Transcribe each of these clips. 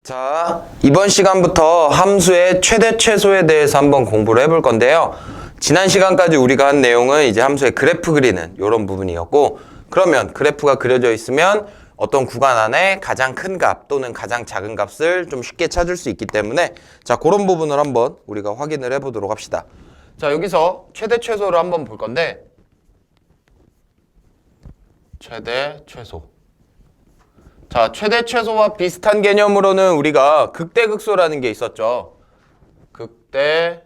자, 이번 시간부터 함수의 최대 최소에 대해서 한번 공부를 해볼 건데요. 지난 시간까지 우리가 한 내용은 이제 함수의 그래프 그리는 이런 부분이었고, 그러면 그래프가 그려져 있으면 어떤 구간 안에 가장 큰 값 또는 가장 작은 값을 좀 쉽게 찾을 수 있기 때문에, 자, 그런 부분을 한번 우리가 확인을 해보도록 합시다. 자, 여기서 최대 최소를 한번 볼 건데, 최대 최소. 자, 최대 최소와 비슷한 개념으로는 우리가 극대극소라는 게 있었죠. 극대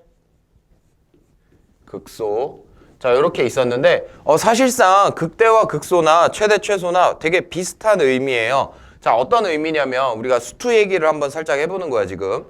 극소. 자, 이렇게 있었는데 사실상 극대와 극소나 최대 최소나 되게 비슷한 의미예요. 자, 어떤 의미냐면 우리가 수투 얘기를 한번 살짝 해보는 거야. 지금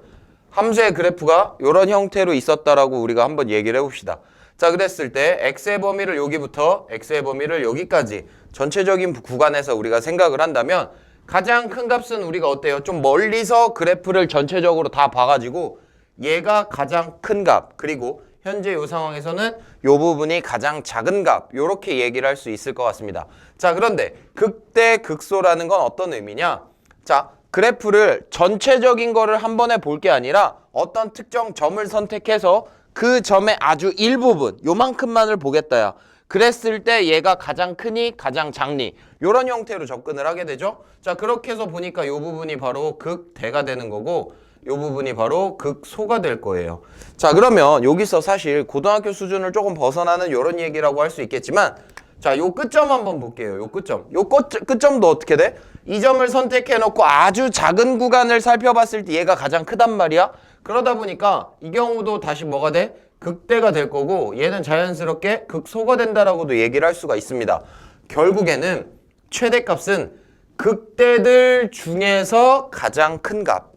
함수의 그래프가 이런 형태로 있었다라고 우리가 한번 얘기를 해봅시다. 자, 그랬을 때 x의 범위를 여기부터 x의 범위를 여기까지 전체적인 구간에서 우리가 생각을 한다면 가장 큰 값은 우리가 어때요? 좀 멀리서 그래프를 전체적으로 다 봐가지고 얘가 가장 큰 값, 그리고 현재 이 상황에서는 이 부분이 가장 작은 값, 이렇게 얘기를 할 수 있을 것 같습니다. 자, 그런데 극대 극소라는 건 어떤 의미냐? 자, 그래프를 전체적인 거를 한 번에 볼 게 아니라 어떤 특정 점을 선택해서 그 점의 아주 일부분, 요만큼만을 보겠다야. 그랬을 때 얘가 가장 크니 가장 작니, 이런 형태로 접근을 하게 되죠. 자, 그렇게 해서 보니까 이 부분이 바로 극대가 되는 거고 이 부분이 바로 극소가 될 거예요. 자, 그러면 여기서 사실 고등학교 수준을 조금 벗어나는 이런 얘기라고 할 수 있겠지만, 자, 요 끝점 한번 볼게요. 요 끝점. 요 끝점도 어떻게 돼? 이 점을 선택해 놓고 아주 작은 구간을 살펴봤을 때 얘가 가장 크단 말이야. 그러다 보니까 이 경우도 다시 뭐가 돼? 극대가 될 거고, 얘는 자연스럽게 극소가 된다라고도 얘기를 할 수가 있습니다. 결국에는 최대값은 극대들 중에서 가장 큰 값,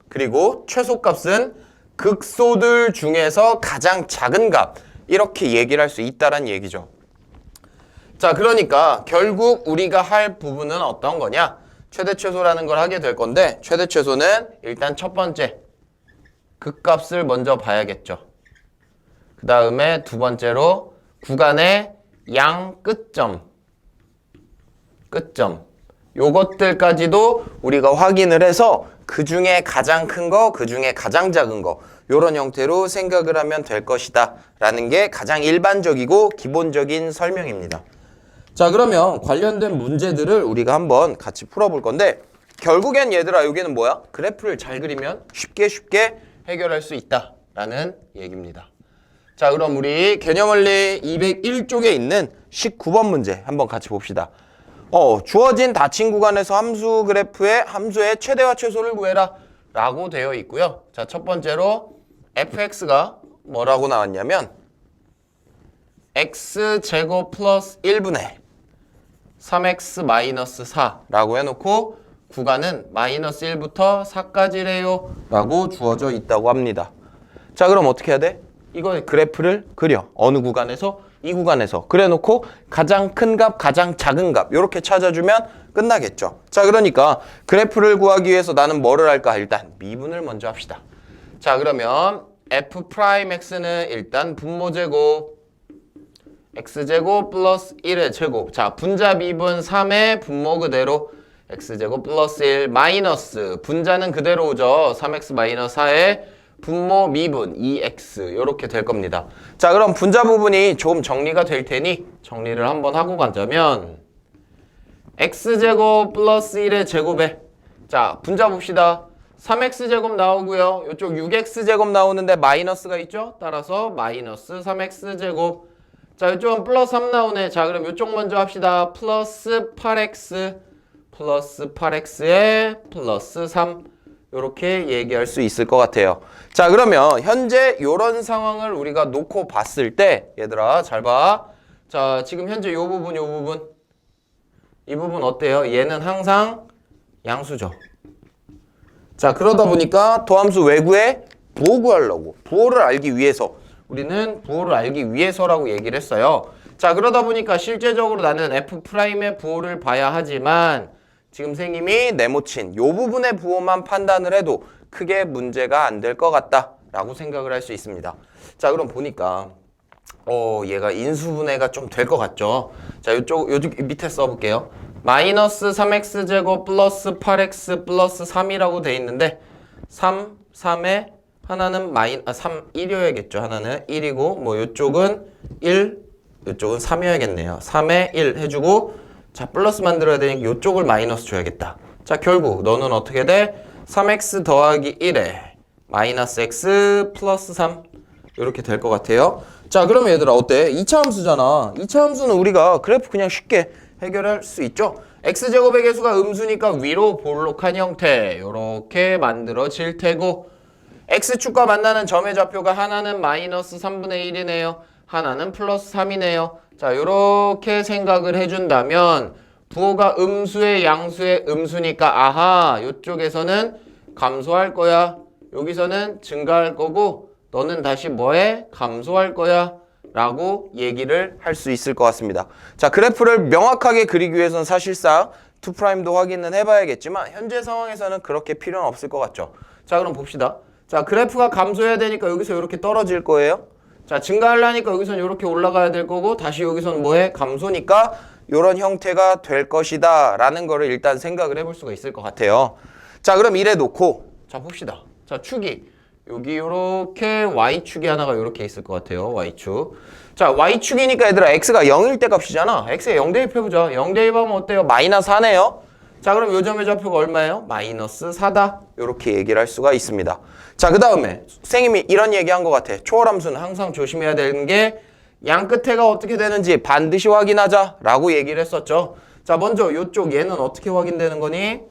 그리고 최소값은 극소들 중에서 가장 작은 값, 이렇게 얘기를 할 수 있다는 얘기죠. 자, 그러니까 결국 우리가 할 부분은 어떤 거냐? 최대 최소라는 걸 하게 될 건데, 최대 최소는 일단 첫 번째 극값을 먼저 봐야겠죠. 그 다음에 두 번째로 구간의 양 끝점, 요것들까지도 우리가 확인을 해서 그 중에 가장 큰 거, 그 중에 가장 작은 거, 요런 형태로 생각을 하면 될 것이다 라는 게 가장 일반적이고 기본적인 설명입니다. 자, 그러면 관련된 문제들을 우리가 한번 같이 풀어볼 건데, 결국엔 얘들아, 여기는 뭐야? 그래프를 잘 그리면 쉽게 해결할 수 있다 라는 얘기입니다. 자, 그럼 우리 개념원리 201쪽에 있는 19번 문제 한번 같이 봅시다. 주어진 닫힌 구간에서 함수 그래프의 함수의 최대와 최소를 구해라 라고 되어 있고요. 자, 첫 번째로 fx가 뭐라고 나왔냐면 x제곱 플러스 1분의 3x 마이너스 4라고 해놓고 구간은 마이너스 1부터 4까지래요 라고 주어져 있다고 합니다. 자, 그럼 어떻게 해야 돼? 이거 그래프를 그려. 어느 구간에서? 이 구간에서. 그래 놓고 가장 큰 값, 가장 작은 값 이렇게 찾아주면 끝나겠죠. 자, 그러니까 그래프를 구하기 위해서 나는 뭐를 할까? 일단 미분을 먼저 합시다. 자, 그러면 f'x는 일단 분모제곱 x제곱 플러스 1의 제곱. 자, 분자 미분 3의 분모 그대로 x제곱 플러스 1 마이너스 분자는 그대로 오죠. 3x 마이너스 4의 분모 미분 2x 이렇게 될 겁니다. 자, 그럼 분자 부분이 좀 정리가 될 테니 정리를 한번 하고 가자면 x제곱 플러스 1의 제곱에, 자, 분자 봅시다. 3x제곱 나오고요. 이쪽 6x제곱 나오는데 마이너스가 있죠. 따라서 마이너스 3x제곱. 자, 이쪽은 플러스 3 나오네. 자, 그럼 이쪽 먼저 합시다. 플러스 8x 플러스 8x에 플러스 3 이렇게 얘기할 수 있을 것 같아요. 자, 그러면 현재 이런 상황을 우리가 놓고 봤을 때, 얘들아 잘 봐. 자, 지금 현재 요 부분 이 부분 어때요? 얘는 항상 양수죠. 자, 그러다 보니까 도함수 외구의 부호 구하려고, 부호를 알기 위해서, 우리는 부호를 알기 위해서라고 얘기를 했어요. 자, 그러다 보니까 실제적으로 나는 f'의 부호를 봐야 하지만 지금 선생님이 네모친 요 부분의 부호만 판단을 해도 크게 문제가 안 될 것 같다 라고 생각을 할 수 있습니다. 자, 그럼 보니까 얘가 인수분해가 좀 될 것 같죠. 자, 요쪽 밑에 써볼게요. 마이너스 3x제곱 플러스 8x 플러스 3이라고 돼 있는데 3, 3에 하나는 3, 1이어야겠죠. 하나는 1이고 뭐 요쪽은 1, 요쪽은 3이어야겠네요. 3에 1 해주고 자 플러스 만들어야 되니까 요쪽을 마이너스 줘야겠다. 자 결국 너는 어떻게 돼? 3x 더하기 1에 마이너스 x 플러스 3 이렇게 될 것 같아요. 자 그러면 얘들아 어때? 2차 함수잖아. 2차 함수는 우리가 그래프 그냥 쉽게 해결할 수 있죠. x제곱의 개수가 음수니까 위로 볼록한 형태 이렇게 만들어질 테고 x축과 만나는 점의 좌표가 하나는 마이너스 3분의 1이네요. 하나는 플러스 3이네요. 자 이렇게 생각을 해준다면 부호가 음수의 양수의 음수니까 아하 이쪽에서는 감소할 거야. 여기서는 증가할 거고 너는 다시 뭐해? 감소할 거야 라고 얘기를 할 수 있을 것 같습니다. 자 그래프를 명확하게 그리기 위해서는 사실상 2'도 확인은 해봐야겠지만 현재 상황에서는 그렇게 필요는 없을 것 같죠. 자 그럼 봅시다. 자 그래프가 감소해야 되니까 여기서 이렇게 떨어질 거예요. 자 증가하려니까 여기서는 이렇게 올라가야 될 거고 다시 여기서는 뭐해? 감소니까 이런 형태가 될 것이다 라는 거를 일단 생각을 해볼 수가 있을 것 같아요. 자 그럼 이래 놓고 자 봅시다. 자 축이 여기 이렇게 y축이 하나가 이렇게 있을 것 같아요. y축. 자 y축이니까 얘들아 x가 0일 때 값이잖아. x에 0 대입해보자. 0 대입하면 어때요? 마이너스 4네요. 자 그럼 요 점의 좌표가 얼마예요? 마이너스 4다. 이렇게 얘기를 할 수가 있습니다. 자 그 다음에 선생님이 이런 얘기한 것 같아. 초월함수는 항상 조심해야 되는 게 양 끝에가 어떻게 되는지 반드시 확인하자 라고 얘기를 했었죠. 자 먼저 요쪽 얘는 어떻게 확인되는 거니?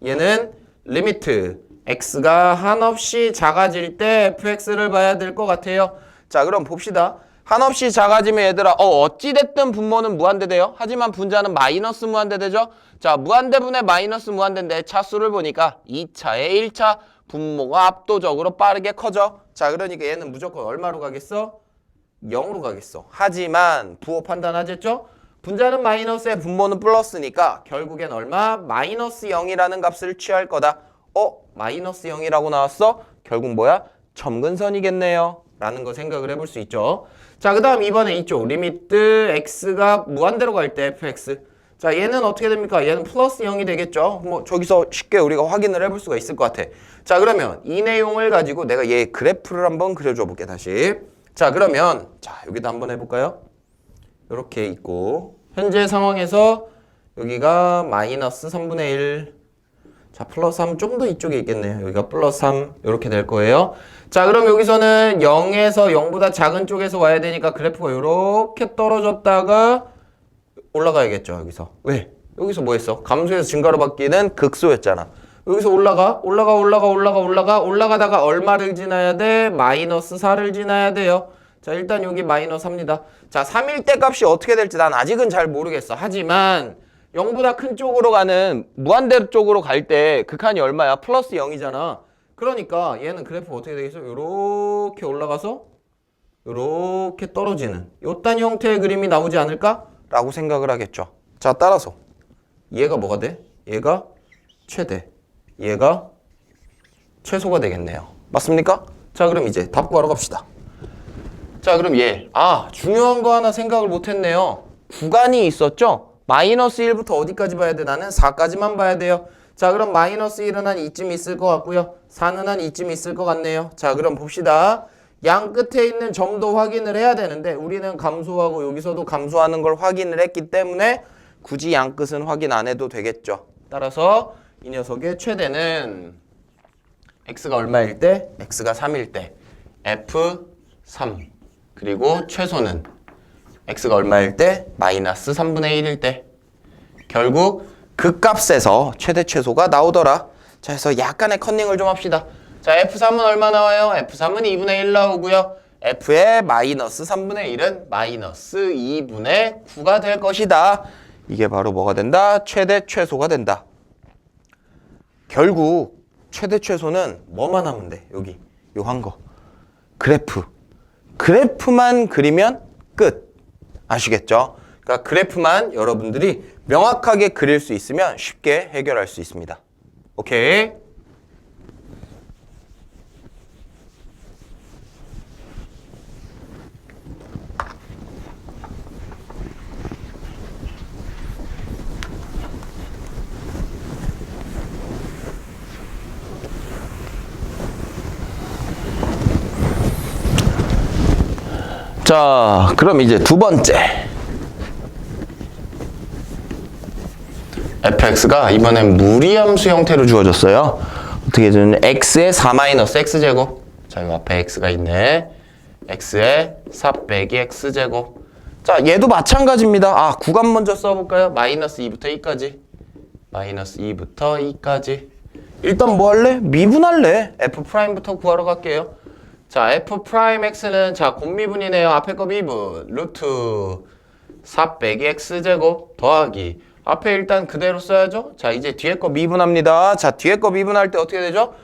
얘는 리미트 x가 한없이 작아질 때 fx를 봐야 될 것 같아요. 자 그럼 봅시다. 한없이 작아지면 얘들아 어찌됐든 분모는 무한대 돼요. 하지만 분자는 마이너스 무한대 되죠. 자 무한대분의 마이너스 무한대인데 차수를 보니까 2차에 1차 분모가 압도적으로 빠르게 커져. 자 그러니까 얘는 무조건 얼마로 가겠어? 0으로 가겠어. 하지만 부호 판단하셨죠? 분자는 마이너스에 분모는 플러스니까 결국엔 얼마? 마이너스 0이라는 값을 취할 거다. 마이너스 0이라고 나왔어? 결국 뭐야? 점근선이겠네요 라는 거 생각을 해볼 수 있죠. 자 그 다음 이번에 이쪽 리미트 x가 무한대로 갈 때 fx 자 얘는 어떻게 됩니까? 얘는 플러스 0이 되겠죠. 뭐 저기서 쉽게 우리가 확인을 해볼 수가 있을 것 같아. 자 그러면 이 내용을 가지고 내가 얘 그래프를 한번 그려줘 볼게 다시. 자 그러면 자 여기도 한번 해볼까요? 이렇게 있고 현재 상황에서 여기가 마이너스 3분의 1 자 플러스 3 좀 더 이쪽에 있겠네요. 여기가 플러스 3 이렇게 될 거예요. 자 그럼 여기서는 0에서 0보다 작은 쪽에서 와야 되니까 그래프가 이렇게 떨어졌다가 올라가야겠죠. 여기서 왜? 여기서 뭐 했어? 감소해서 증가로 바뀌는 극소였잖아. 여기서 올라가다가 얼마를 지나야 돼? 마이너스 4를 지나야 돼요. 자 일단 여기 마이너스 3입니다. 자 3일 때 값이 어떻게 될지 난 아직은 잘 모르겠어. 하지만 0보다 큰 쪽으로 가는 무한대 쪽으로 갈 때 극한이 얼마야? 플러스 0이잖아. 그러니까 얘는 그래프가 어떻게 되겠어? 이렇게 올라가서 이렇게 떨어지는 요딴 형태의 그림이 나오지 않을까? 라고 생각을 하겠죠. 자 따라서 얘가 뭐가 돼? 얘가 최대, 얘가 최소가 되겠네요. 맞습니까? 자 그럼 이제 답 구하러 갑시다. 자 그럼 중요한 거 하나 생각을 못했네요. 구간이 있었죠? 마이너스 1부터 어디까지 봐야 돼? 나는 4까지만 봐야 돼요. 자 그럼 마이너스 1은 한 이쯤 있을 것 같고요. 4는 한 이쯤 있을 것 같네요. 자 그럼 봅시다. 양 끝에 있는 점도 확인을 해야 되는데 우리는 감소하고 여기서도 감소하는 걸 확인을 했기 때문에 굳이 양 끝은 확인 안 해도 되겠죠. 따라서 이 녀석의 최대는 x가 얼마일 때? x가 3일 때 f3 그리고 최소는 x가 얼마일 때? 마이너스 3분의 1일 때 결국 그 값에서 최대 최소가 나오더라. 자 그래서 약간의 컨닝을 좀 합시다. 자 f3은 얼마 나와요? f3은 2분의 1 나오고요. f의 마이너스 3분의 1은 마이너스 2분의 9가 될 것이다. 이게 바로 뭐가 된다? 최대 최소가 된다. 결국 최대 최소는 뭐만 하면 돼? 여기 요 한 거 그래프만 그리면 끝. 아시겠죠? 그러니까 그래프만 여러분들이 명확하게 그릴 수 있으면 쉽게 해결할 수 있습니다. 오케이? 자, 그럼 이제 두 번째. fx가 이번엔 무리함수 형태로 주어졌어요. 어떻게 되는 x의 4-x제곱. 자, 이 앞에 x가 있네. x의 4 빼기 x제곱. 자, 얘도 마찬가지입니다. 아, 구간 먼저 써볼까요? 마이너스 2부터 2까지. 마이너스 2부터 2까지. 일단 뭐 할래? 미분할래. f'부터 구하러 갈게요. 자, f'x는 자, 곱미분이네요. 앞에 거 미분. 루트 4 빼기 x제곱 더하기. 앞에 일단 그대로 써야죠. 자, 이제 뒤에 거 미분합니다. 자, 뒤에 거 미분할 때 어떻게 되죠?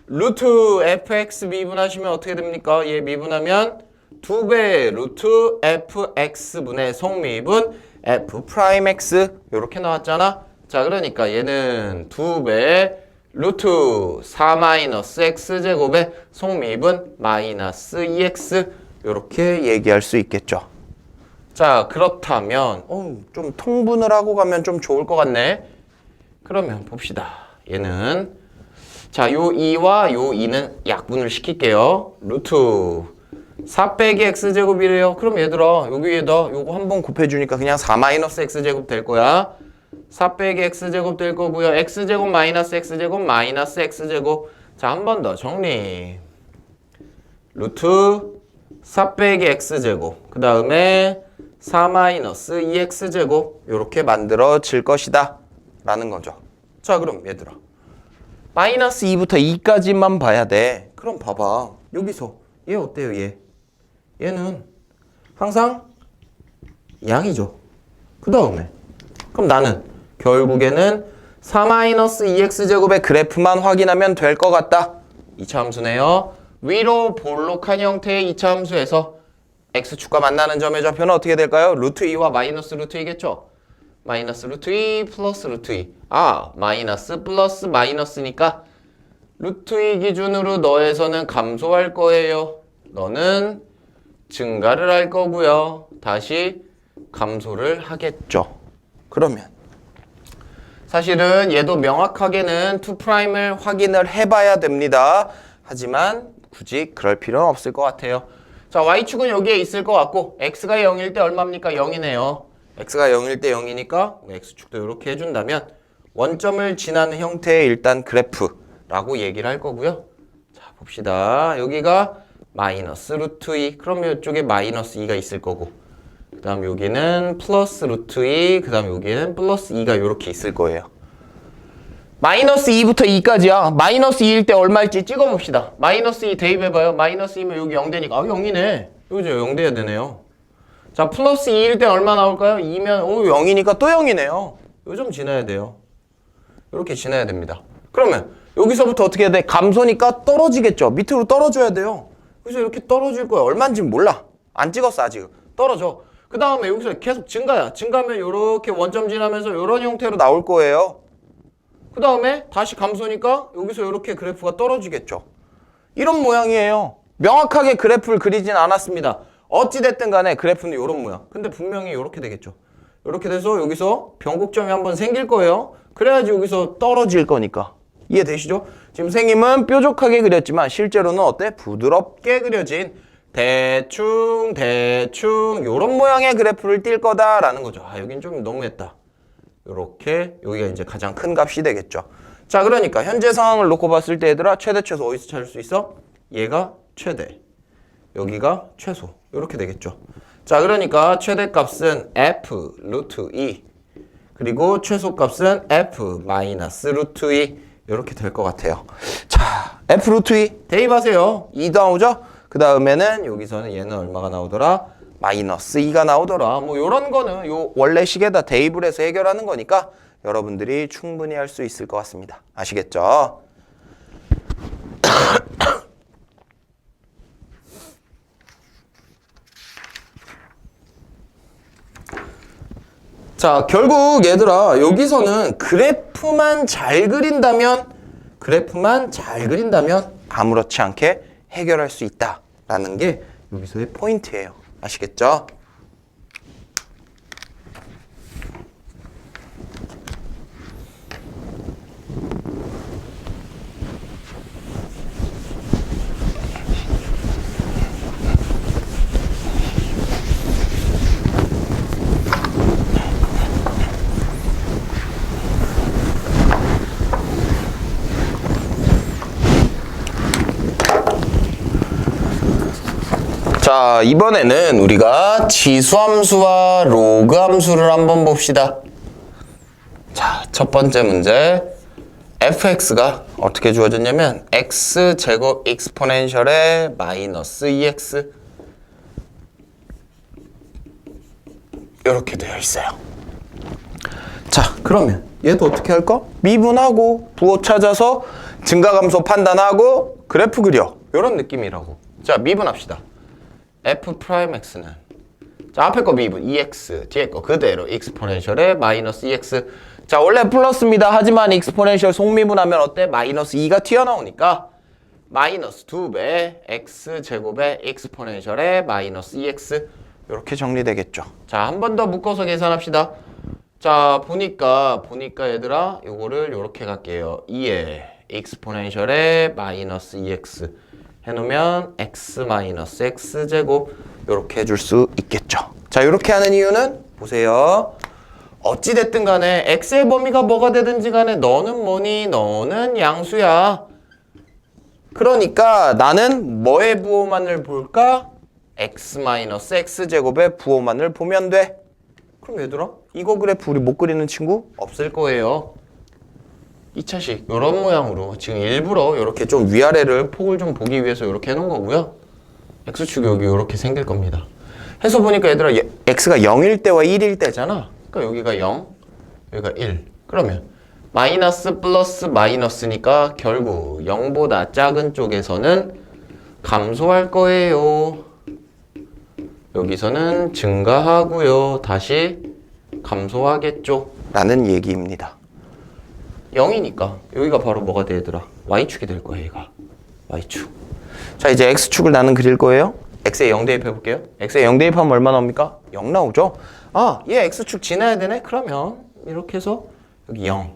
루트 fx 미분하시면 어떻게 됩니까? 얘 미분하면 2배 루트 fx분의 속미분 f'x 이렇게 나왔잖아. 자, 그러니까 얘는 2배 루트 4-x제곱의 속미분 마이너스 2x 이렇게 얘기할 수 있겠죠. 자, 그렇다면 좀 통분을 하고 가면 좀 좋을 것 같네. 그러면 봅시다. 얘는 자, 요 2와 요 2는 약분을 시킬게요. 루트 4 빼기 x제곱이래요. 그럼 얘들아 여기에다 요거 한번 곱해주니까 그냥 4-x제곱 될 거야. 4 빼기 x제곱 될 거고요. x제곱 마이너스 x제곱 마이너스 x제곱. 자, 한 번 더 정리. 루트 4 빼기 x제곱. 그 다음에 4-2x제곱 이렇게 만들어질 것이다 라는 거죠. 자, 그럼 얘들아 마이너스 2부터 2까지만 봐야 돼. 그럼 봐봐. 여기서 얘 어때요? 얘는 항상 양이죠. 그 다음에 그럼 나는 결국에는 4-2x제곱의 그래프만 확인하면 될 것 같다. 2차 함수네요. 위로 볼록한 형태의 2차 함수에서 x축과 만나는 점의 좌표는 어떻게 될까요? 루트 2와 마이너스 루트 2겠죠? 마이너스 루트 2 플러스 루트 2. 아, 마이너스 플러스 마이너스니까 루트 2 기준으로 너에서는 감소할 거예요. 너는 증가를 할 거고요. 다시 감소를 하겠죠. 그러면 사실은 얘도 명확하게는 2'을 확인을 해봐야 됩니다. 하지만 굳이 그럴 필요는 없을 것 같아요. 자, y축은 여기에 있을 것 같고 x가 0일 때 얼마입니까? 0이네요. x가 0일 때 0이니까 x축도 이렇게 해준다면 원점을 지나는 형태의 일단 그래프라고 얘기를 할 거고요. 자, 봅시다. 여기가 마이너스 루트 2. 그럼 이쪽에 마이너스 2가 있을 거고 그 다음 여기는 플러스 루트 2. 그 다음 여기는 플러스 2가 이렇게 있을 거예요. 마이너스 2부터 2까지야. 마이너스 2일 때 얼마일지 찍어봅시다. 마이너스 2 대입해봐요. 마이너스 2면 여기 0되니까. 아, 0이네. 여기죠. 0 돼야 되네요. 자, 플러스 2일 때 얼마 나올까요? 2면 0이니까 또 0이네요. 요 점 지나야 돼요. 이렇게 지나야 됩니다. 그러면 여기서부터 어떻게 해야 돼? 감소니까 떨어지겠죠. 밑으로 떨어져야 돼요. 그래서 이렇게 떨어질 거야. 얼마인지 몰라. 안 찍었어 아직. 떨어져. 그 다음에 여기서 계속 증가야. 증가하면 이렇게 원점 지나면서 이런 형태로 나올 거예요. 그 다음에 다시 감소니까 여기서 이렇게 그래프가 떨어지겠죠. 이런 모양이에요. 명확하게 그래프를 그리진 않았습니다. 어찌됐든 간에 그래프는 이런 모양. 근데 분명히 이렇게 되겠죠. 이렇게 돼서 여기서 변곡점이 한번 생길 거예요. 그래야지 여기서 떨어질 거니까. 이해되시죠? 지금 선생님은 뾰족하게 그렸지만 실제로는 어때? 부드럽게 그려진 대충 이런 모양의 그래프를 띌 거다라는 거죠. 아, 여긴 좀 너무했다. 요렇게 여기가 이제 가장 큰 값이 되겠죠. 자, 그러니까 현재 상황을 놓고 봤을 때 얘들아 최대 최소 어디서 찾을 수 있어? 얘가 최대, 여기가 최소. 이렇게 되겠죠. 자, 그러니까 최대값은 f 루트 2 그리고 최소값은 f 마이너스 루트 2 이렇게 될 것 같아요. 자, f 루트 2 대입하세요. 2 나오죠? 그 다음에는 여기서는 얘는 얼마가 나오더라? 마이너스 2가 나오더라. 뭐 요런 거는 요 원래 식에다 대입을 해서 해결하는 거니까 여러분들이 충분히 할 수 있을 것 같습니다. 아시겠죠? 자, 결국 얘들아 여기서는 그래프만 잘 그린다면 아무렇지 않게 해결할 수 있다라는 게 여기서의 포인트예요. 아시겠죠? 자, 이번에는 우리가 지수함수와 로그함수를 한번 봅시다. 자, 첫 번째 문제. fx가 어떻게 주어졌냐면 x제곱 익스포넨셜에 마이너스 2x 이렇게 되어 있어요. 자, 그러면 얘도 어떻게 할까? 미분하고 부호 찾아서 증가감소 판단하고 그래프 그려. 이런 느낌이라고. 자, 미분합시다. f'x는 자, 앞에 거 미분 2x, 뒤에 거 그대로 익스포넨셜에 마이너스 2x. 자, 원래 플러스입니다. 하지만 익스포넨셜 속미분하면 어때? 마이너스 2가 튀어나오니까 마이너스 2배 x제곱에 익스포넨셜에 마이너스 2x 이렇게 정리되겠죠. 자, 한 번 더 묶어서 계산합시다. 자, 보니까 얘들아 요거를 이렇게 갈게요. 2에 익스포넨셜에 마이너스 2x 해놓으면 x 마이너스 x제곱 이렇게 해줄 수 있겠죠. 자, 이렇게 하는 이유는 보세요. 어찌됐든 간에 x의 범위가 뭐가 되든지 간에 너는 뭐니? 너는 양수야. 그러니까 나는 뭐의 부호만을 볼까? x 마이너스 x제곱의 부호만을 보면 돼. 그럼 얘들아 이거 그래프 우리 못 그리는 친구 없을 거예요. 2차식 이런 모양으로 지금 일부러 이렇게 좀 위아래를 폭을 좀 보기 위해서 이렇게 해놓은 거고요. x축이 여기 이렇게 생길 겁니다. 해서 보니까 얘들아 x가 0일 때와 1일 때잖아. 그러니까 여기가 0, 여기가 1. 그러면 마이너스 플러스 마이너스니까 결국 0보다 작은 쪽에서는 감소할 거예요. 여기서는 증가하고요. 다시 감소하겠죠. 라는 얘기입니다. 0이니까 여기가 바로 뭐가 돼 얘들아? y축이 될 거예요. 얘가 y축. 자, 이제 x축을 나는 그릴 거예요. x에 0 대입해 볼게요. x에 0 대입하면 얼마 나옵니까? 0 나오죠. 아, 얘 x축 지나야 되네? 그러면 이렇게 해서 여기 0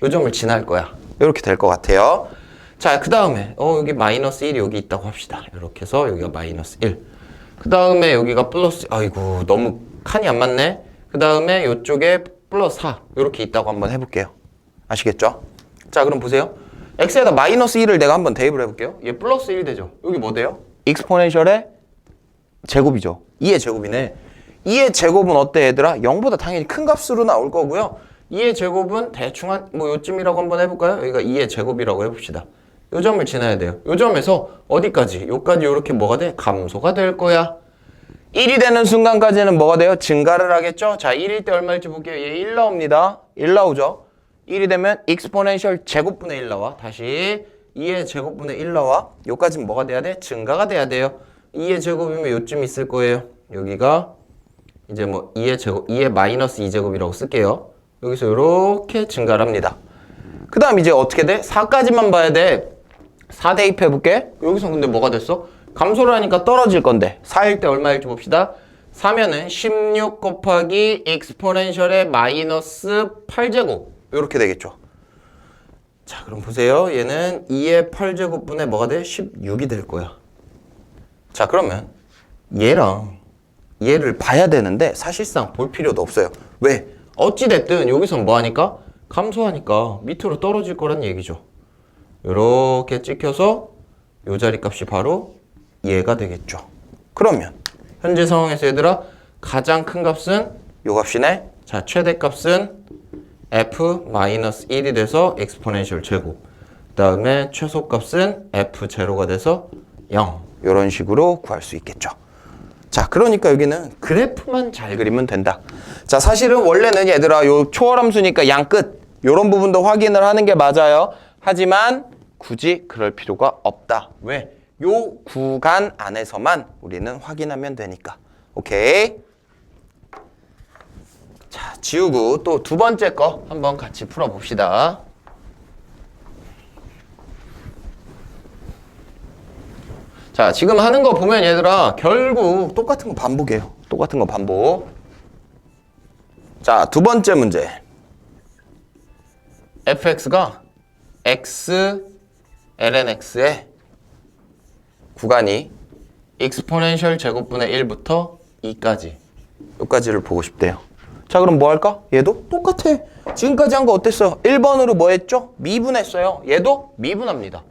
요 점을 지날 거야. 이렇게 될 것 같아요. 자, 그 다음에 여기 마이너스 1이 여기 있다고 합시다. 이렇게 해서 여기가 마이너스 1. 그 다음에 여기가 플러스, 아이고 너무 칸이 안 맞네. 그 다음에 이쪽에 플러스 4 이렇게 있다고 한번 해볼게요. 아시겠죠? 자, 그럼 보세요. x에다 마이너스 1을 내가 한번 대입을 해볼게요. 얘 플러스 1 되죠? 여기 뭐 돼요? 익스포넨셜의 제곱이죠. 2의 제곱이네. 2의 제곱은 어때 얘들아? 0보다 당연히 큰 값으로 나올 거고요. 2의 제곱은 대충 한 뭐 요쯤이라고 한번 해볼까요? 여기가 2의 제곱이라고 해봅시다. 요 점을 지나야 돼요. 요 점에서 어디까지? 요까지 요렇게 뭐가 돼? 감소가 될 거야. 1이 되는 순간까지는 뭐가 돼요? 증가를 하겠죠? 자, 1일 때 얼마일지 볼게요. 얘 1 나옵니다. 1 나오죠? 1이 되면 익스포넨셜 제곱분의 1 나와. 다시 2의 제곱분의 1 나와. 요까지는 뭐가 돼야 돼? 증가가 돼야 돼요. 2의 제곱이면 요쯤 있을 거예요. 여기가 이제 뭐 2의 제곱, 2의 마이너스 2제곱이라고 쓸게요. 여기서 요렇게 증가를 합니다. 그 다음 이제 어떻게 돼? 4까지만 봐야 돼. 4 대입해 볼게. 여기서 근데 뭐가 됐어? 감소를 하니까 떨어질 건데 4일 때 얼마일지 봅시다. 4면은 16 곱하기 익스포넨셜의 마이너스 8제곱 이렇게 되겠죠. 자, 그럼 보세요. 얘는 2의 8제곱분의 뭐가 돼? 16이 될 거야. 자, 그러면 얘랑 얘를 봐야 되는데 사실상 볼 필요도 없어요. 왜? 어찌됐든 여기선 뭐 하니까? 감소하니까 밑으로 떨어질 거란 얘기죠. 이렇게 찍혀서 요 자리 값이 바로 얘가 되겠죠. 그러면 현재 상황에서 얘들아 가장 큰 값은 요 값이네. 자, 최대 값은 f-1이 돼서 익스포넨셜 제곱. 그 다음에 최소값은 f0가 돼서 0. 이런 식으로 구할 수 있겠죠. 자, 그러니까 여기는 그래프만 잘 그리면 된다. 자, 사실은 원래는 얘들아 요 초월함수니까 양 끝 요런 부분도 확인을 하는 게 맞아요. 하지만 굳이 그럴 필요가 없다. 왜? 요 구간 안에서만 우리는 확인하면 되니까. 오케이? 자, 지우고 또 두 번째 거 한번 같이 풀어봅시다. 자, 지금 하는 거 보면 얘들아 결국 똑같은 거 반복이에요. 똑같은 거 반복. 자, 두 번째 문제. fx가 x ln x의 구간이 익스포넨셜 제곱분의 1부터 2까지 여기까지를 보고 싶대요. 자, 그럼 뭐 할까? 얘도 똑같아. 지금까지 한 거 어땠어요? 1번으로 뭐 했죠? 미분했어요. 얘도 미분합니다.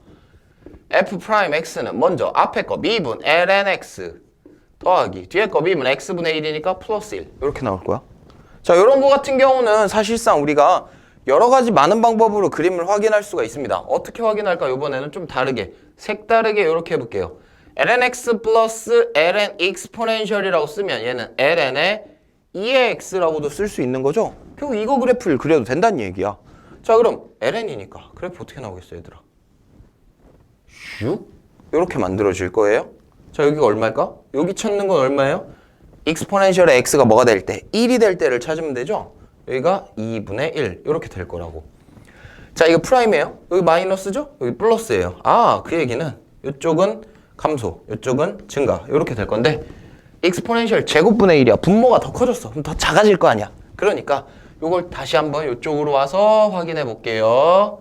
f'x는 먼저 앞에 거 미분 ln x 더하기 뒤에 거 비면 x분의 1이니까 플러스 1 이렇게 나올 거야. 자, 이런 거 같은 경우는 사실상 우리가 여러 가지 많은 방법으로 그림을 확인할 수가 있습니다. 어떻게 확인할까? 이번에는 좀 다르게 색다르게 이렇게 해볼게요. lnx 플러스 ln 익스포넨셜이라고 쓰면 얘는 ln의 2의 x라고도 쓸 수 있는 거죠. 결국 이거 그래프를 그려도 된다는 얘기야. 자, 그럼 ln이니까 그래프 어떻게 나오겠어 얘들아? 슉 이렇게 만들어질 거예요. 자, 여기가 얼마일까? 여기 찾는 건 얼마예요? 익스포넨셜의 x가 뭐가 될 때? 1이 될 때를 찾으면 되죠? 여기가 2분의 1 이렇게 될 거라고. 자, 이거 프라임이에요. 여기 마이너스죠? 여기 플러스예요. 아, 그 얘기는 이쪽은 감소, 이쪽은 증가 이렇게 될 건데 익스포넨셜 제곱분의 1이야. 분모가 더 커졌어. 그럼 더 작아질 거 아니야. 그러니까 이걸 다시 한번 이쪽으로 와서 확인해 볼게요.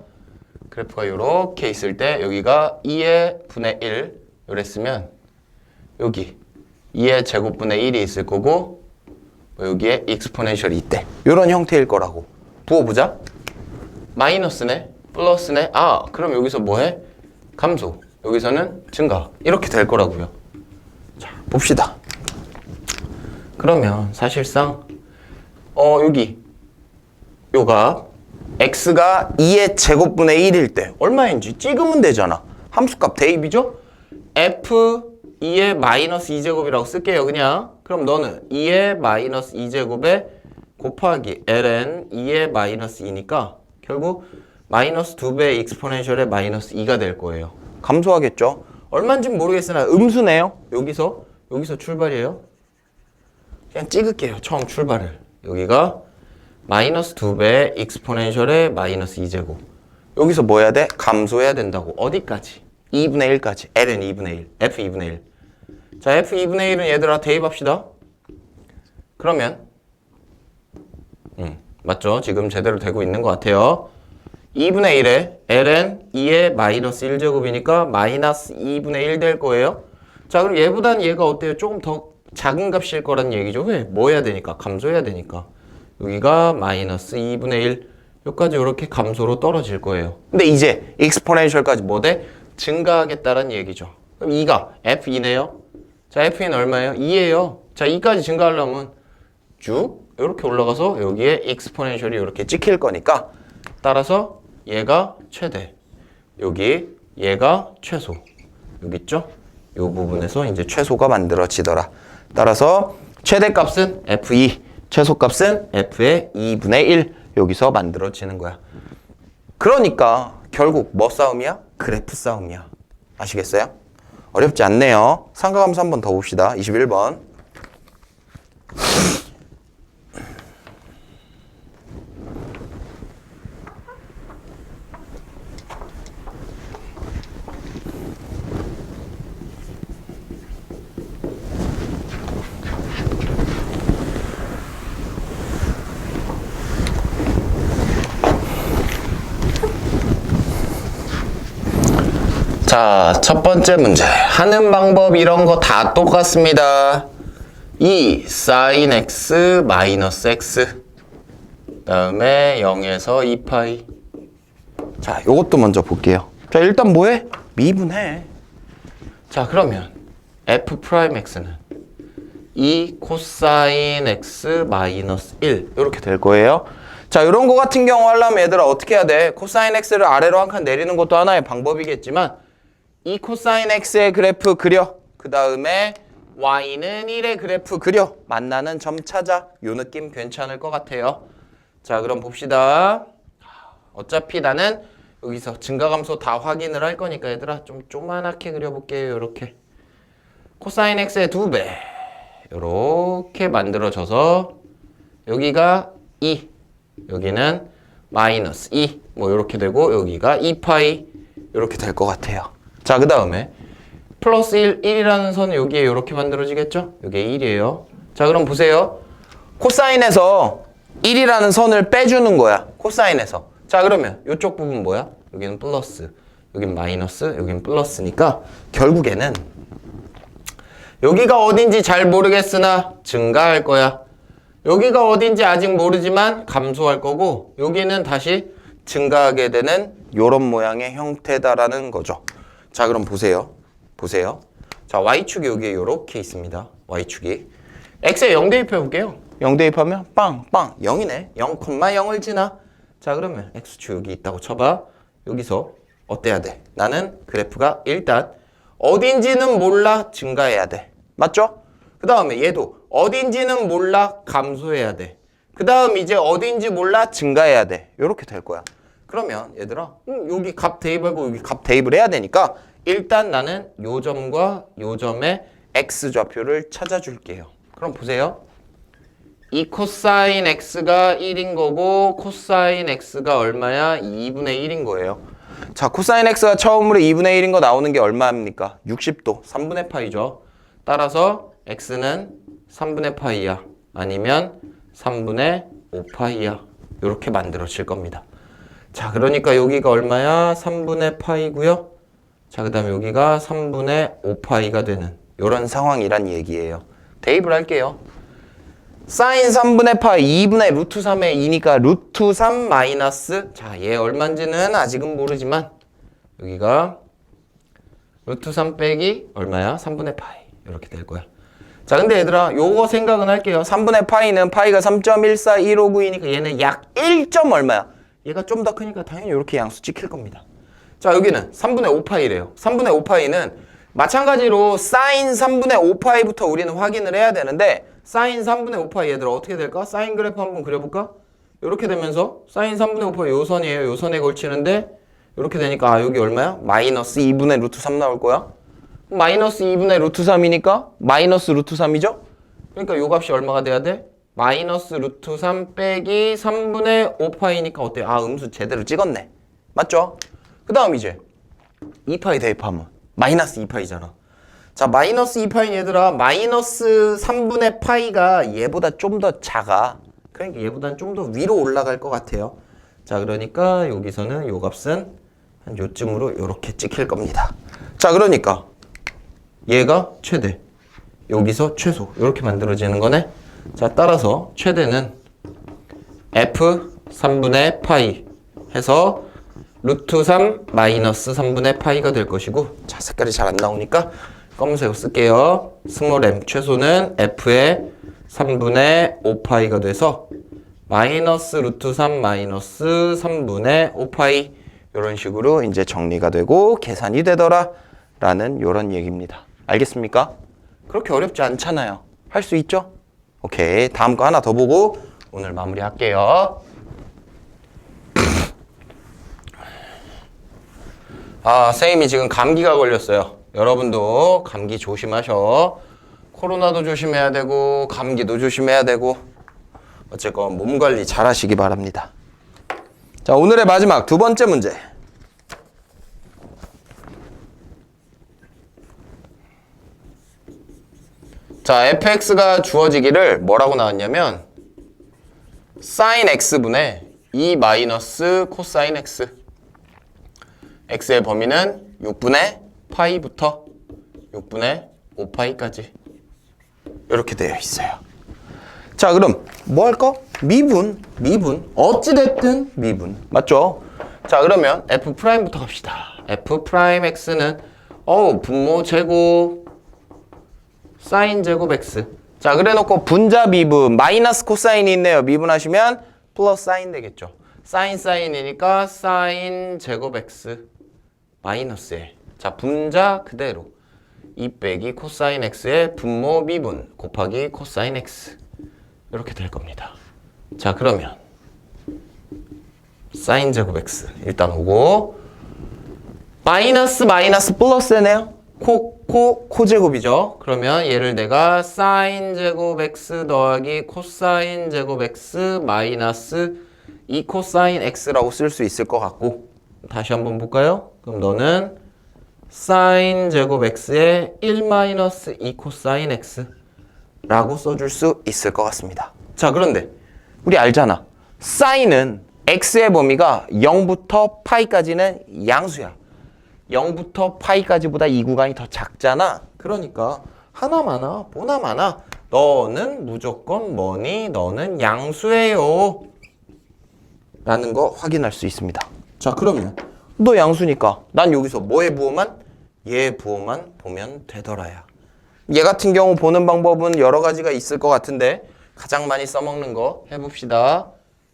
그래프가 이렇게 있을 때 여기가 2의 분의 1 이랬으면 여기 2의 제곱분의 1이 있을 거고 여기에 익스포넨셜이 있대. 이런 형태일 거라고. 부어보자. 마이너스네 플러스네. 아, 그럼 여기서 뭐해? 감소. 여기서는 증가. 이렇게 될 거라고요. 자, 봅시다. 그러면 사실상 여기 요 값 x가 2의 제곱분의 1일 때 얼마인지 찍으면 되잖아. 함수값 대입이죠? f 2의 마이너스 2제곱이라고 쓸게요. 그냥. 그럼 너는 2의 마이너스 2제곱에 곱하기 ln 2의 마이너스 2니까 결국 마이너스 2배의 익스포넨셜의 마이너스 2가 될 거예요. 감소하겠죠? 얼마인지는 모르겠으나 음수네요. 여기서 출발이에요. 그냥 찍을게요. 처음 출발을. 여기가 마이너스 2배의 익스포넨셜의 마이너스 2제곱. 여기서 뭐 해야 돼? 감소해야 된다고. 어디까지? 2분의 1까지. ln 2분의 1, f 2분의 1. 자, f 2분의 1은 얘들아 대입합시다. 그러면 맞죠? 지금 제대로 되고 있는 것 같아요. 2분의 1에 ln 2의 마이너스 1제곱이니까 마이너스 2분의 1 될 거예요. 자, 그럼 얘보다는 얘가 어때요? 조금 더 작은 값일 거란 얘기죠. 왜? 뭐 해야 되니까? 감소해야 되니까. 여기가 마이너스 2분의 1. 여기까지 이렇게 감소로 떨어질 거예요. 근데 이제 익스포넨셜까지 뭐 돼? 증가하겠다는 얘기죠. 그럼 2가 f2네요. 자, f2는 얼마예요? 2예요. 자, 2까지 증가하려면 쭉 이렇게 올라가서 여기에 익스포넨셜이 이렇게 찍힐 거니까 따라서 얘가 최대, 여기 얘가 최소. 여기 있죠? 이 부분에서 이제 최소가 만들어지더라. 따라서 최대값은 f2, 최소값은 f의 2분의 1 여기서 만들어지는 거야. 그러니까 결국 뭐 싸움이야? 그래프 싸움이야. 아시겠어요? 어렵지 않네요. 삼각함수 한 번 더 봅시다. 21번. 자, 첫 번째 문제. 하는 방법 이런 거 다 똑같습니다. 2 sin x 마이너스 x 그다음에 0에서 2파이. 자, 요것도 먼저 볼게요. 자, 일단 뭐해? 미분해. 자, 그러면 f 프라임 x는 2 코사인 x 마이너스 1 이렇게 될 거예요. 자, 이런 거 같은 경우 하려면 얘들아 어떻게 해야 돼? 코사인 x를 아래로 한 칸 내리는 것도 하나의 방법이겠지만 이 코사인 x의 그래프 그려. 그 다음에 y는 1의 그래프 그려. 만나는 점 찾아. 요 느낌 괜찮을 것 같아요. 자, 그럼 봅시다. 어차피 나는 여기서 증가감소 다 확인을 할 거니까 얘들아 좀 조그맣게 그려볼게요. 요렇게 코사인 x의 2배 요렇게 만들어져서 여기가 2, 여기는 마이너스 2 뭐 요렇게 되고 여기가 2파이 요렇게 될 것 같아요. 자, 그 다음에 플러스 1이라는 선은 여기에 이렇게 만들어지겠죠? 여기에 1이에요. 자, 그럼 보세요. 코사인에서 1이라는 선을 빼주는 거야. 코사인에서. 자, 그러면 이쪽 부분 뭐야? 여기는 플러스, 여긴 마이너스, 여긴 플러스니까 결국에는 여기가 어딘지 잘 모르겠으나 증가할 거야. 여기가 어딘지 아직 모르지만 감소할 거고 여기는 다시 증가하게 되는 이런 모양의 형태다라는 거죠. 자, 그럼 보세요. 자, y축이 여기에 이렇게 있습니다. y축이. x에 0 대입해볼게요. 0 대입하면 빵 0이네. 0,0을 지나. 자 그러면 x축 여기 있다고 쳐봐. 여기서 어때야 돼? 나는 그래프가 일단 어딘지는 몰라 증가해야 돼. 맞죠? 그 다음에 얘도 어딘지는 몰라 감소해야 돼. 그 다음 이제 어딘지 몰라 증가해야 돼. 이렇게 될 거야. 그러면 얘들아 여기 값 대입하고 여기 값 대입을 해야 되니까 일단 나는 요 점과 요 점의 x좌표를 찾아줄게요. 그럼 보세요. 이 코사인 x가 1인 거고 코사인 x가 얼마야? 2분의 1인 거예요. 자, 코사인 x가 처음으로 2분의 1인 거 나오는 게 얼마입니까? 60도, 3분의 파이죠. 따라서 x는 3분의 파이야. 아니면 3분의 5파이야. 이렇게 만들어질 겁니다. 자, 그러니까 여기가 얼마야? 3분의 파이고요. 자, 그 다음에 여기가 3분의 5파이가 되는 이런 상황이란 얘기예요. 대입을 할게요. 사인 3분의 파이 2분의 루트 3의 2니까 루트 3 마이너스 자, 얘 얼마인지는 아직은 모르지만 여기가 루트 3 빼기 얼마야? 3분의 파이 이렇게 될 거야. 자, 근데 얘들아 요거 생각은 할게요. 3분의 파이는 파이가 3.14159이니까 얘는 약 1. 얼마야? 얘가 좀 더 크니까 당연히 이렇게 양수 찍힐 겁니다. 자, 여기는 3분의 5파이래요. 3분의 5파이는 마찬가지로 사인 3분의 5파이부터 우리는 확인을 해야 되는데 사인 3분의 5파이 얘들아 어떻게 될까? 사인 그래프 한번 그려볼까? 이렇게 되면서 사인 3분의 5파이 요 선이에요. 요 선에 걸치는데 이렇게 되니까 아, 여기 얼마야? 마이너스 2분의 루트 3 나올 거야. 마이너스 2분의 루트 3이니까 마이너스 루트 3이죠? 그러니까 요 값이 얼마가 돼야 돼? 마이너스 루트 3 빼기 3분의 5파이니까 어때? 아, 음수 제대로 찍었네. 맞죠? 그 다음 이제 2파이 대입하면 마이너스 2파이잖아. 자, 마이너스 2파이 얘들아 마이너스 3분의 파이가 얘보다 좀 더 작아. 그러니까 얘보다는 좀 더 위로 올라갈 것 같아요. 자, 그러니까 여기서는 요 값은 한 요쯤으로 요렇게 찍힐 겁니다. 자, 그러니까 얘가 최대, 여기서 최소 이렇게 만들어지는 거네. 자, 따라서 최대는 f 3분의 파이 해서 루트 3 마이너스 3분의 파이가 될 것이고 자, 색깔이 잘 안 나오니까 검은색으로 쓸게요. 스몰 m 최소는 f의 3분의 5파이가 돼서 마이너스 루트 3 마이너스 3분의 5파이 이런 식으로 이제 정리가 되고 계산이 되더라 라는 이런 얘기입니다. 알겠습니까? 그렇게 어렵지 않잖아요. 할 수 있죠? 오케이, 다음 거 하나 더 보고 오늘 마무리할게요. 아, 선생님이 지금 감기가 걸렸어요. 여러분도 감기 조심하셔. 코로나도 조심해야 되고 감기도 조심해야 되고 어쨌건 몸 관리 잘 하시기 바랍니다. 자, 오늘의 마지막 두 번째 문제. 자, fx가 주어지기를 뭐라고 나왔냐면 sin x분의 2 마이너스 코사인 x. x의 범위는 6분의 파이부터 6분의 5파이까지 이렇게 되어 있어요. 자, 그럼 뭐 할까? 미분. 어찌됐든 미분. 맞죠? 자, 그러면 f'부터 갑시다. f'x는 분모 제곱 사인 제곱 x. 자, 그래놓고 분자 미분 마이너스 코사인이 있네요. 미분하시면 플러스 사인 되겠죠. 사인이니까 사인 제곱 x 마이너스에 자, 분자 그대로 2 빼기 코사인 x의 분모 미분 곱하기 코사인 x 이렇게 될 겁니다. 자, 그러면 사인 제곱 x 일단 오고 마이너스 플러스네요. 코제곱이죠. 그러면 얘를 내가 사인 제곱 x 더하기 코사인 제곱 x 마이너스 2 코사인 x라고 쓸 수 있을 것 같고 다시 한번 볼까요? 그럼 너는 사인 제곱 x에 1 마이너스 2 코사인 x라고 써줄 수 있을 것 같습니다. 자, 그런데 우리 알잖아. 사인은 x의 범위가 0부터 파이까지는 양수야. 0부터 파이까지보다 이 구간이 더 작잖아. 그러니까 하나마나 보나마나 너는 무조건 뭐니? 너는 양수예요 라는 거 확인할 수 있습니다. 자, 그러면 너 양수니까 난 여기서 뭐의 부호만? 얘의 부호만 보면 되더라야. 얘 같은 경우 보는 방법은 여러 가지가 있을 것 같은데 가장 많이 써먹는 거 해봅시다.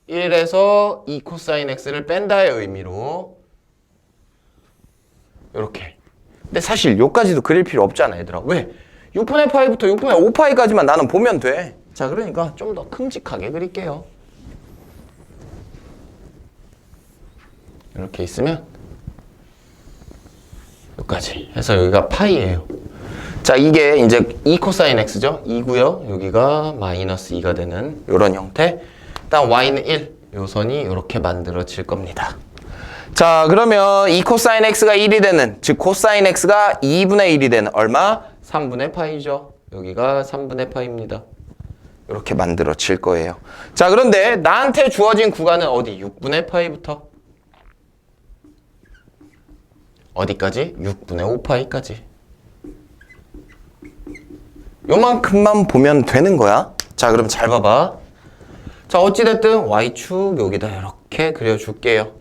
1에서 2 코사인 x를 뺀다의 의미로 이렇게. 근데 사실 요까지도 그릴 필요 없잖아 얘들아. 왜? 6분의 파이부터 6분의 5파이까지만 나는 보면 돼. 자, 그러니까 좀 더 큼직하게 그릴게요. 이렇게 있으면 여기까지 해서 여기가 파이예요. 자, 이게 이제 2 코사인 x죠. 2고요. 여기가 마이너스 2가 되는 이런 형태. 일단 y는 1. 요 선이 이렇게 만들어질 겁니다. 자, 그러면 2 코사인 x가 1이 되는, 즉 코사인 x가 2분의 1이 되는 얼마? 3분의 파이죠. 여기가 3분의 파이입니다. 이렇게 만들어질 거예요. 자, 그런데 나한테 주어진 구간은 어디? 6분의 파이부터 어디까지? 6분의 5파이까지. 요만큼만 보면 되는 거야. 자, 그럼 잘 봐봐. 자, 어찌됐든 y축 여기다 이렇게 그려줄게요.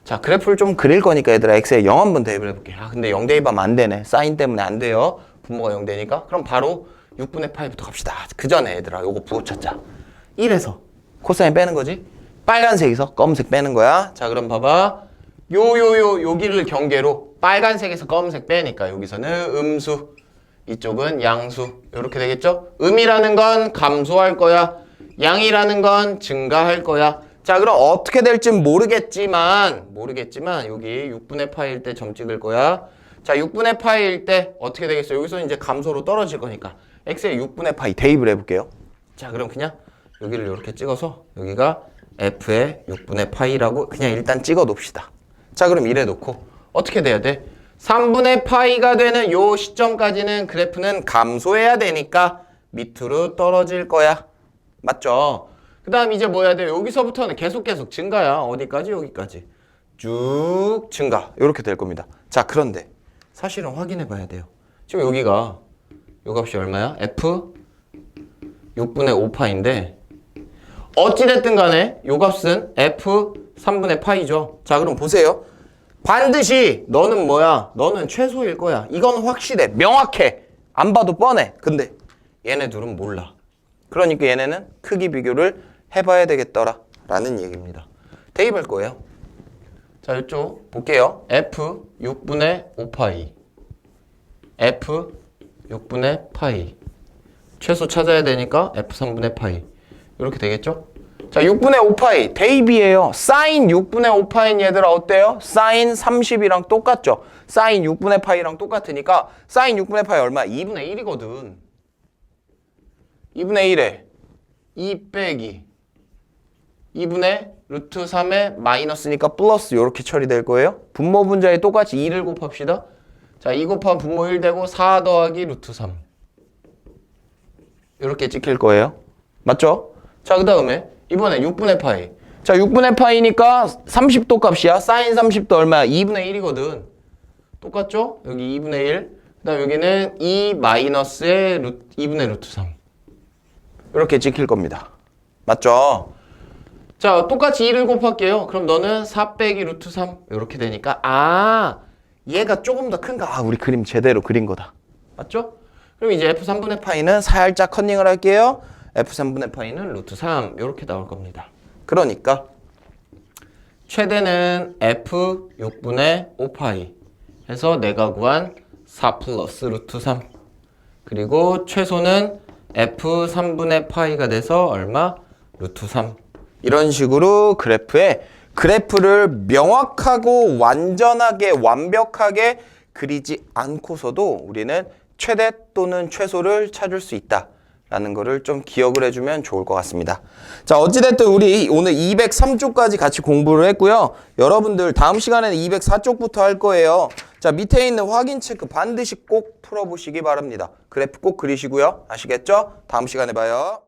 자, 그래프를 좀 그릴 거니까 얘들아 x에 0 한번 대입을 해볼게. 아, 근데 0 대입하면 안 되네. 사인 때문에 안 돼요. 분모가 0 되니까. 그럼 바로 6분의 파이부터 갑시다. 그 전에 얘들아 요거 부호 찾자. 1에서 코사인 빼는 거지. 빨간색에서 검은색 빼는 거야. 자, 그럼 봐봐. 여기를 경계로 빨간색에서 검은색 빼니까 여기서는 음수, 이쪽은 양수. 이렇게 되겠죠? 음이라는 건 감소할 거야. 양이라는 건 증가할 거야. 자, 그럼 어떻게 될진 모르겠지만 여기 6분의 파이일 때 점 찍을 거야. 자, 6분의 파이일 때 어떻게 되겠어요? 여기서 이제 감소로 떨어질 거니까 x에 6분의 파이 대입을 해볼게요. 자, 그럼 그냥 여기를 이렇게 찍어서 여기가 f의 6분의 파이라고 그냥 일단 찍어 놓읍시다. 자, 그럼 이래 놓고 어떻게 돼야 돼? 3분의 파이가 되는 요 시점까지는 그래프는 감소해야 되니까 밑으로 떨어질 거야. 맞죠? 그 다음 이제 뭐 해야 돼? 여기서부터는 계속 증가야. 어디까지? 여기까지. 쭉 증가. 이렇게 될 겁니다. 자, 그런데 사실은 확인해 봐야 돼요. 지금 여기가 요 값이 얼마야? f 6분의 5파인데 어찌됐든 간에 요 값은 f 3분의 파이죠. 자, 그럼 보세요. 반드시 너는 뭐야? 너는 최소일 거야. 이건 확실해. 명확해. 안 봐도 뻔해. 근데 얘네 둘은 몰라. 그러니까 얘네는 크기 비교를 해봐야 되겠더라 라는 얘기입니다. 대입할 거예요. 자, 이쪽 볼게요. f 6분의 5파이 f 6분의 파이 최소 찾아야 되니까 f 3분의 파이 이렇게 되겠죠? 자, 6분의 5파이 대입이에요. 사인 6분의 5파인 얘들아 어때요? 사인 30이랑 똑같죠? 사인 6분의 파이랑 똑같으니까 사인 6분의 파이 얼마? 2분의 1이거든. 2분의 1에 2 빼기 2분의 루트 3에 마이너스니까 플러스 이렇게 처리될 거예요. 분모 분자에 똑같이 2를 곱합시다. 자, 2 곱하면 분모 1 되고 4 더하기 루트 3 이렇게 찍힐 거예요. 맞죠? 자, 그 다음에 이번에 6분의 파이. 자, 6분의 파이니까 30도 값이야. 사인 30도 얼마야? 2분의 1이거든. 똑같죠? 여기 2분의 1. 그 다음 여기는 2 마이너스의 2분의 루트 3 이렇게 찍힐 겁니다. 맞죠? 자, 똑같이 2를 곱할게요. 그럼 너는 4 빼기 루트 3 이렇게 되니까 아, 얘가 조금 더 큰가? 아, 우리 그림 제대로 그린 거다. 맞죠? 그럼 이제 f3분의 파이는 살짝 컨닝을 할게요. f3분의 파이는 루트 3 이렇게 나올 겁니다. 그러니까 최대는 f 6분의 5파이 해서 내가 구한 4 플러스 루트 3 그리고 최소는 f 3분의 파이가 돼서 얼마? 루트 3 이런 식으로 그래프를 명확하고 완전하게 완벽하게 그리지 않고서도 우리는 최대 또는 최소를 찾을 수 있다 라는 거를 좀 기억을 해주면 좋을 것 같습니다. 자, 어찌됐든 우리 오늘 203쪽까지 같이 공부를 했고요. 여러분들 다음 시간에는 204쪽부터 할 거예요. 자, 밑에 있는 확인 체크 반드시 꼭 풀어보시기 바랍니다. 그래프 꼭 그리시고요. 아시겠죠? 다음 시간에 봐요.